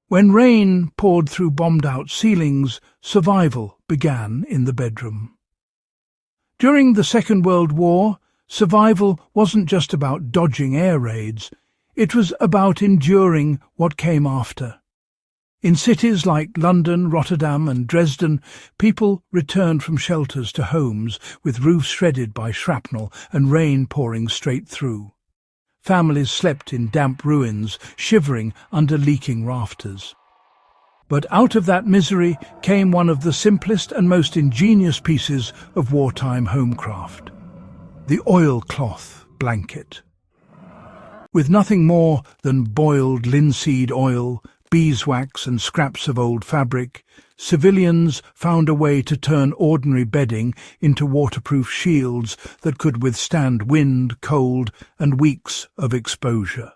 When rain poured through bombed-out ceilings, survival began in the bedroom. During the Second World War, survival wasn't just about dodging air raids, it was about enduring what came after. In cities like London, Rotterdam and Dresden, people returned from shelters to homes with roofs shredded by shrapnel and rain pouring straight through. Families slept in damp ruins, shivering under leaking rafters. But out of that misery came one of the simplest and most ingenious pieces of wartime homecraft: the oilcloth blanket. With nothing more than boiled linseed oil, beeswax and scraps of old fabric, civilians found a way to turn ordinary bedding into waterproof shields that could withstand wind, cold and weeks of exposure.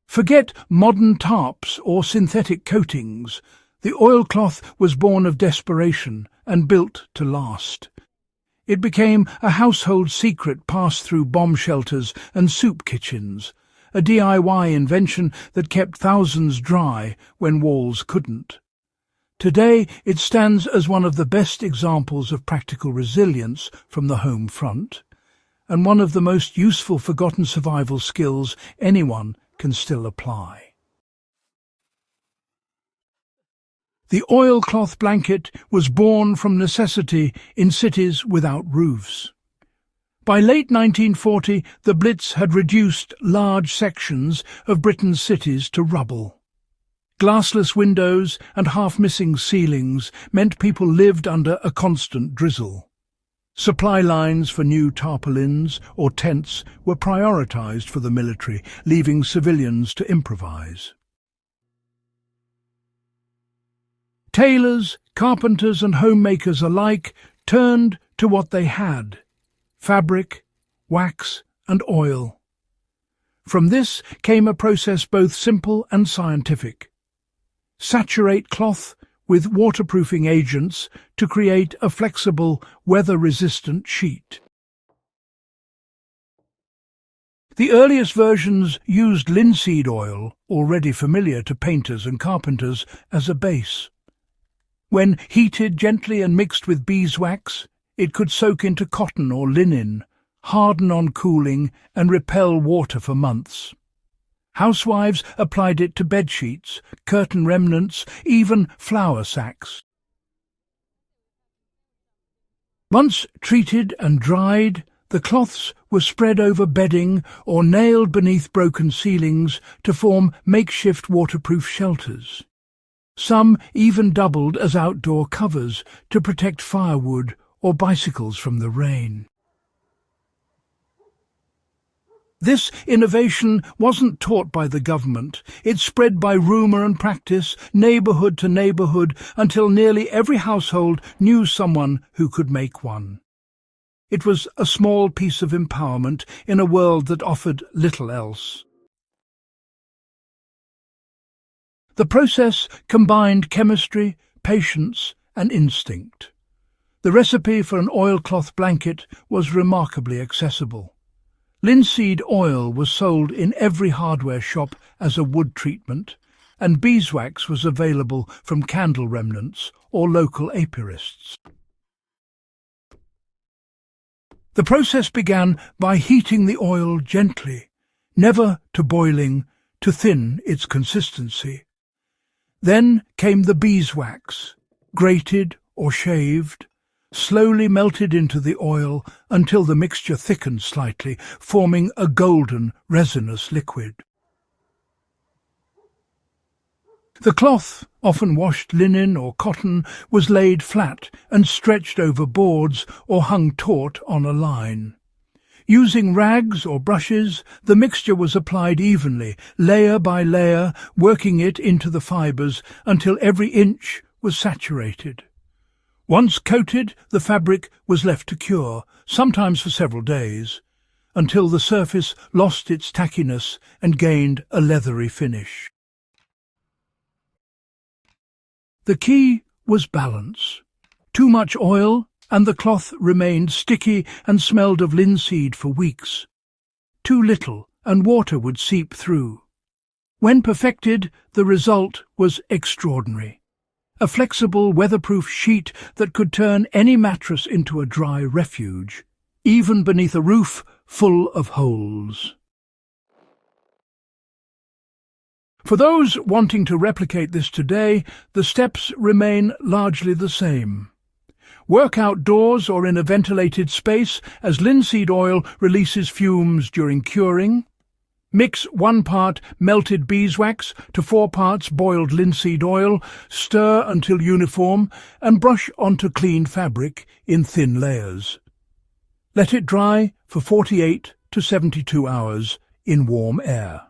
Forget modern tarps or synthetic coatings. The oilcloth was born of desperation and built to last. It became a household secret passed through bomb shelters and soup kitchens, a DIY invention that kept thousands dry when walls couldn't. Today it stands as one of the best examples of practical resilience from the home front, and one of the most useful forgotten survival skills anyone can still apply. The oilcloth blanket was born from necessity in cities without roofs. By late 1940, the Blitz had reduced large sections of Britain's cities to rubble. Glassless windows and half-missing ceilings meant people lived under a constant drizzle. Supply lines for new tarpaulins or tents were prioritised for the military, leaving civilians to improvise. Tailors, carpenters and homemakers alike turned to what they had: fabric, wax and oil. From this came a process both simple and scientific. Saturate cloth with waterproofing agents to create a flexible, weather-resistant sheet. The earliest versions used linseed oil, already familiar to painters and carpenters, as a base. When heated gently and mixed with beeswax, it could soak into cotton or linen, harden on cooling and repel water for months. Housewives applied it to bedsheets, curtain remnants, even flour sacks. Once treated and dried, the cloths were spread over bedding or nailed beneath broken ceilings to form makeshift waterproof shelters. Some even doubled as outdoor covers to protect firewood or bicycles from the rain. This innovation wasn't taught by the government. It spread by rumour and practice, neighbourhood to neighbourhood, until nearly every household knew someone who could make one. It was a small piece of empowerment in a world that offered little else. The process combined chemistry, patience and instinct. The recipe for an oilcloth blanket was remarkably accessible. Linseed oil was sold in every hardware shop as a wood treatment, and beeswax was available from candle remnants or local apiarists. The process began by heating the oil gently, never to boiling, to thin its consistency. Then came the beeswax, grated or shaved, slowly melted into the oil until the mixture thickened slightly, forming a golden, resinous liquid. The cloth, often washed linen or cotton, was laid flat and stretched over boards or hung taut on a line. Using rags or brushes, the mixture was applied evenly, layer by layer, working it into the fibres until every inch was saturated. Once coated, the fabric was left to cure, sometimes for several days, until the surface lost its tackiness and gained a leathery finish. The key was balance. Too much oil, and the cloth remained sticky and smelled of linseed for weeks. Too little, and water would seep through. When perfected, the result was extraordinary. A flexible, weatherproof sheet that could turn any mattress into a dry refuge, even beneath a roof full of holes. For those wanting to replicate this today, the steps remain largely the same. Work outdoors or in a ventilated space as linseed oil releases fumes during curing. Mix 1 part melted beeswax to 4 parts boiled linseed oil, stir until uniform, and brush onto clean fabric in thin layers. Let it dry for 48 to 72 hours in warm air.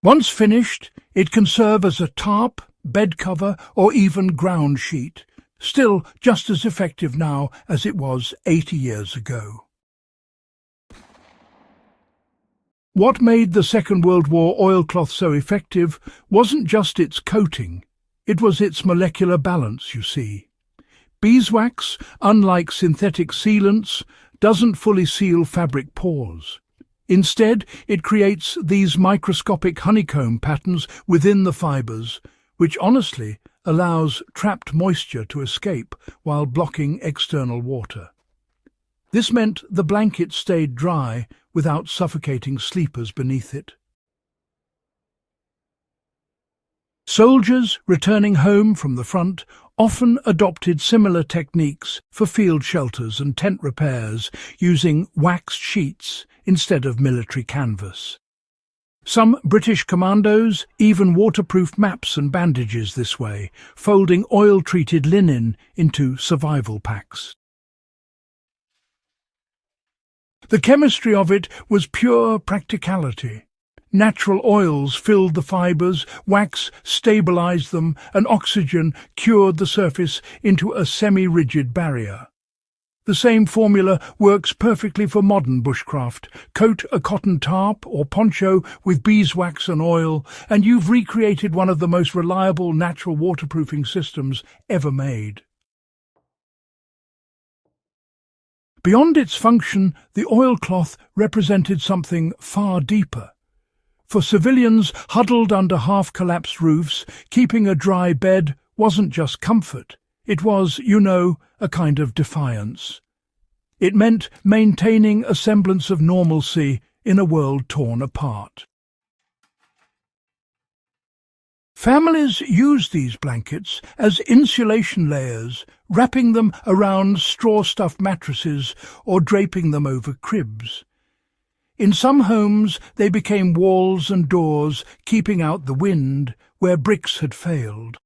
Once finished, it can serve as a tarp, bed cover, or even ground sheet, still just as effective now as it was 80 years ago. What made the Second World War oilcloth so effective wasn't just its coating, it was its molecular balance, you see. Beeswax, unlike synthetic sealants, doesn't fully seal fabric pores. Instead, it creates these microscopic honeycomb patterns within the fibres, which honestly allows trapped moisture to escape while blocking external water. This meant the blanket stayed dry without suffocating sleepers beneath it. Soldiers returning home from the front often adopted similar techniques for field shelters and tent repairs, using waxed sheets instead of military canvas. Some British commandos even waterproofed maps and bandages this way, folding oil-treated linen into survival packs. The chemistry of it was pure practicality. Natural oils filled the fibres, wax stabilized them, and oxygen cured the surface into a semi-rigid barrier. The same formula works perfectly for modern bushcraft. Coat a cotton tarp or poncho with beeswax and oil, and you've recreated one of the most reliable natural waterproofing systems ever made. Beyond its function, the oilcloth represented something far deeper. For civilians huddled under half-collapsed roofs, keeping a dry bed wasn't just comfort. It was, a kind of defiance. It meant maintaining a semblance of normalcy in a world torn apart. Families used these blankets as insulation layers, wrapping them around straw-stuffed mattresses or draping them over cribs. In some homes they became walls and doors, keeping out the wind where bricks had failed.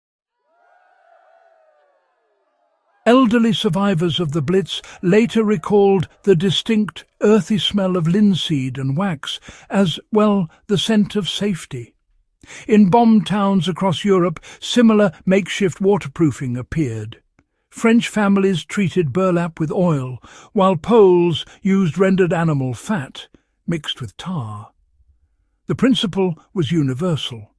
Elderly survivors of the Blitz later recalled the distinct earthy smell of linseed and wax as, the scent of safety. In bombed towns across Europe, similar makeshift waterproofing appeared. French families treated burlap with oil, while Poles used rendered animal fat, mixed with tar. The principle was universal.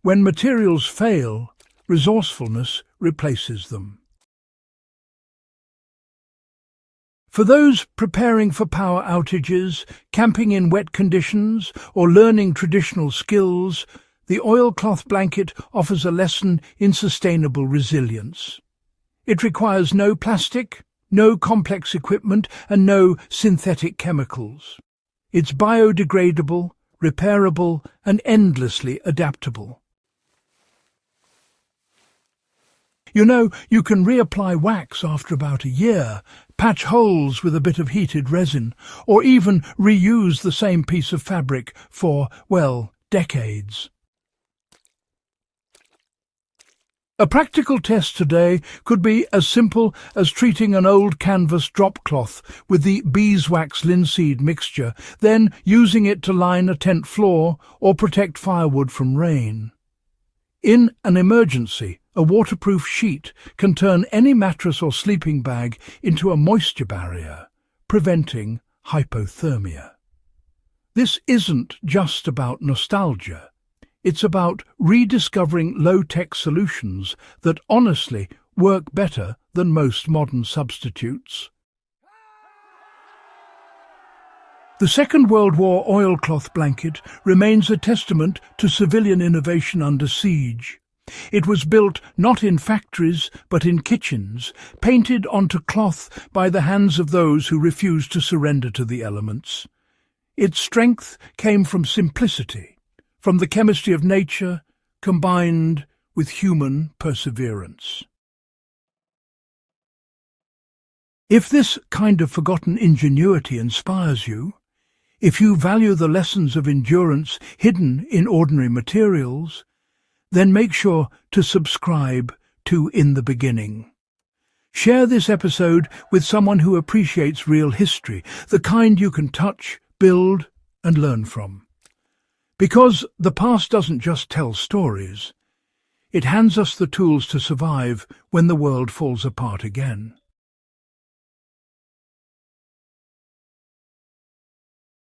When materials fail, resourcefulness replaces them. For those preparing for power outages, camping in wet conditions, or learning traditional skills, the oilcloth blanket offers a lesson in sustainable resilience. It requires no plastic, no complex equipment, and no synthetic chemicals. It's biodegradable, repairable, and endlessly adaptable. You can reapply wax after about a year, patch holes with a bit of heated resin, or even reuse the same piece of fabric for, decades. A practical test today could be as simple as treating an old canvas drop cloth with the beeswax linseed mixture, then using it to line a tent floor or protect firewood from rain. In an emergency, a waterproof sheet can turn any mattress or sleeping bag into a moisture barrier, preventing hypothermia. This isn't just about nostalgia. It's about rediscovering low-tech solutions that honestly work better than most modern substitutes. The Second World War oilcloth blanket remains a testament to civilian innovation under siege. It was built not in factories but in kitchens, painted onto cloth by the hands of those who refused to surrender to the elements. Its strength came from simplicity, from the chemistry of nature combined with human perseverance. If this kind of forgotten ingenuity inspires you, if you value the lessons of endurance hidden in ordinary materials, then make sure to subscribe to In the Beginning. Share this episode with someone who appreciates real history, the kind you can touch, build, and learn from. Because the past doesn't just tell stories, it hands us the tools to survive when the world falls apart again.